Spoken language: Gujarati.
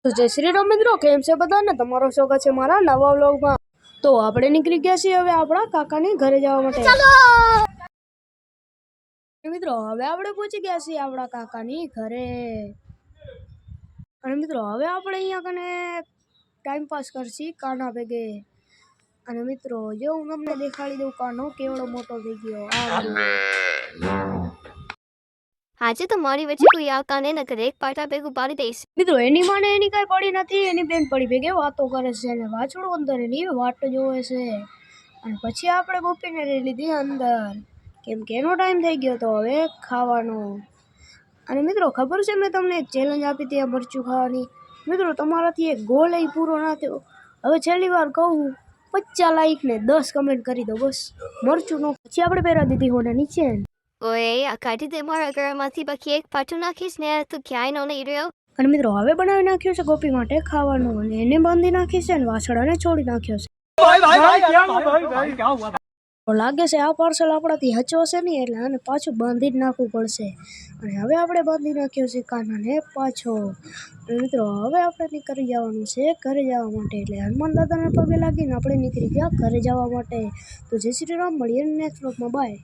તો જય શ્રી રામ મિત્રો, કેમ છે બધાને? તમારો સ્વાગત છે મારા નવા વ્લોગમાં। તો આપણે નીકળી ગયા છીએ હવે આપણા કાકાની ઘરે જવા માટે। મિત્રો હવે આપણે પહોંચી ગયા છીએ આપણા કાકાની ઘરે। અને મિત્રો હવે આપણે અહીંયા કને ટાઈમ પાસ કરશી કાના ભેગે। અને મિત્રો જો હું તમને દેખાડી દઉં કાનો કેવડો મોટો થઈ ગયો। આજે તો મારી વચ્ચે કોઈ આવતા ને નકર એક પાટા ભેગું પાડી દઈશ। મિત્રો એની માને એની કઈ પડી નથી, એની બેન પડી ભેગે વાતો કરે છે અને વાછડું અંદર એની વાટ જોવે છે। અને પછી આપણે ગોપીને લઈ લીધી અંદર, કેમ કે એનો ટાઈમ થઈ ગયો તો હવે ખાવાનો। અને મિત્રો ખબર છે મેં તમને એક ચેલેન્જ આપી હતી મરચું ખાવાની। મિત્રો તમારાથી એક ગોલ પૂરો ના થયો। હવે છેલ્લી વાર કહું, 50 લાઈક ને 10 કમેન્ટ કરી દો બસ, મરચું નો। પછી આપણે પહેરા દીધી હોને નીચે। ઓય આ કાઢી દે મારા ઘરમાંથી, બાકી એક પાટું નાખીશ ને તું ક્યાંય નો નહીં રહ્યો। અને મિત્રો હવે બનાવી નાખ્યું છે ગોપી માટે ખાવાનું, અને એને બાંધી નાખી છે અને વાછડાને છોડી નાખ્યો છે। લાગે છે આ પાર્સલ આપણાથી હચવાશે નહીં, એટલે આને પાછું બાંધી જ નાખવું પડશે। અને હવે આપણે બાંધી નાખ્યો છે કાનાને પાછો। અને મિત્રો હવે આપણે નીકળી જવાનું છે ઘરે જવા માટે, એટલે હનુમાન દાદાને પગે લાગીને આપણે નીકળી ગયા ઘરે જવા માટે। તો જય શ્રી રામ, મળીએ નેક્સ્ટ વ્લોગમાં, બાય।